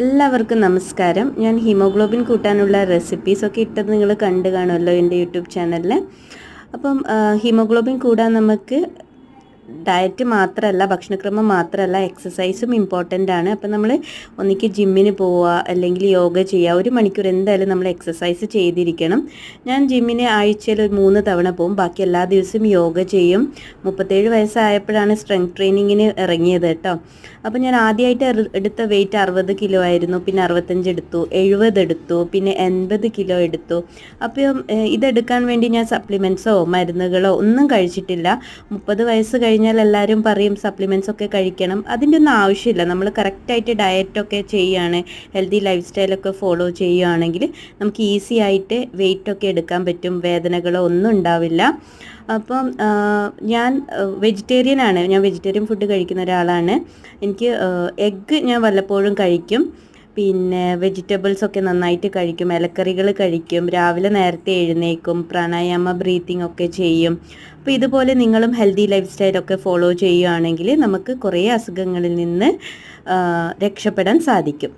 എല്ലാവർക്കും നമസ്കാരം. ഞാൻ ഹീമോഗ്ലോബിൻ കൂട്ടാനുള്ള റെസിപ്പീസൊക്കെ ഇട്ടത് നിങ്ങൾ കണ്ടു കാണുമല്ലോ എൻ്റെ യൂട്യൂബ് ചാനലിൽ. അപ്പം ഹീമോഗ്ലോബിൻ കൂടാൻ നമുക്ക് ഡയറ്റ് മാത്രമല്ല, ഭക്ഷണക്രമം മാത്രമല്ല, എക്സസൈസും ഇമ്പോർട്ടൻ്റ് ആണ്. അപ്പം നമ്മൾ ഒന്നിക്ക് ജിമ്മിന് പോവുക, അല്ലെങ്കിൽ യോഗ ചെയ്യുക. 1 മണിക്കൂർ എന്തായാലും നമ്മൾ എക്സസൈസ് ചെയ്തിരിക്കണം. ഞാൻ ജിമ്മിന് ആഴ്ചയിൽ ഒരു 3 തവണ പോകും. ബാക്കി എല്ലാ ദിവസവും യോഗ ചെയ്യും. 37 വയസ്സായപ്പോഴാണ് സ്ട്രെങ്ത് ട്രെയിനിങ്ങിന് ഇറങ്ങിയത് കേട്ടോ. അപ്പോൾ ഞാൻ ആദ്യമായിട്ട് എടുത്ത വെയിറ്റ് 60 കിലോ ആയിരുന്നു. പിന്നെ 65 എടുത്തു, 70 എടുത്തു, പിന്നെ 80 കിലോ എടുത്തു. അപ്പം ഇതെടുക്കാൻ വേണ്ടി ഞാൻ സപ്ലിമെൻറ്റ്സോ മരുന്നുകളോ ഒന്നും കഴിച്ചിട്ടില്ല. 30 വയസ്സ് കഴിഞ്ഞാൽ എല്ലാവരും പറയും സപ്ലിമെൻറ്റ്സ് ഒക്കെ കഴിക്കണം. അതിൻ്റെ ഒന്നും ആവശ്യമില്ല. നമ്മൾ കറക്റ്റായിട്ട് ഡയറ്റൊക്കെ ചെയ്യുകയാണ്, ഹെൽത്തി ലൈഫ് സ്റ്റൈലൊക്കെ ഫോളോ ചെയ്യുകയാണെങ്കിൽ നമുക്ക് ഈസി ആയിട്ട് വെയിറ്റൊക്കെ എടുക്കാൻ പറ്റും. വേദനകളോ ഒന്നും ഉണ്ടാവില്ല. അപ്പം ഞാൻ വെജിറ്റേറിയനാണ്. ഞാൻ വെജിറ്റേറിയൻ ഫുഡ് കഴിക്കുന്ന ഒരാളാണ്. എനിക്ക് എഗ്ഗ് ഞാൻ വല്ലപ്പോഴും കഴിക്കും. പിന്നെ വെജിറ്റബിൾസൊക്കെ നന്നായിട്ട് കഴിക്കും, ഇലക്കറികൾ കഴിക്കും, രാവിലെ നേരത്തെ എഴുന്നേക്കും, പ്രാണായാമ ബ്രീത്തിങ് ഒക്കെ ചെയ്യും. അപ്പോൾ ഇതുപോലെ നിങ്ങളും ഹെൽത്തി ലൈഫ് സ്റ്റൈലൊക്കെ ഫോളോ ചെയ്യുകയാണെങ്കിൽ നമുക്ക് കുറേ അസുഖങ്ങളിൽ നിന്ന് രക്ഷപ്പെടാൻ സാധിക്കും.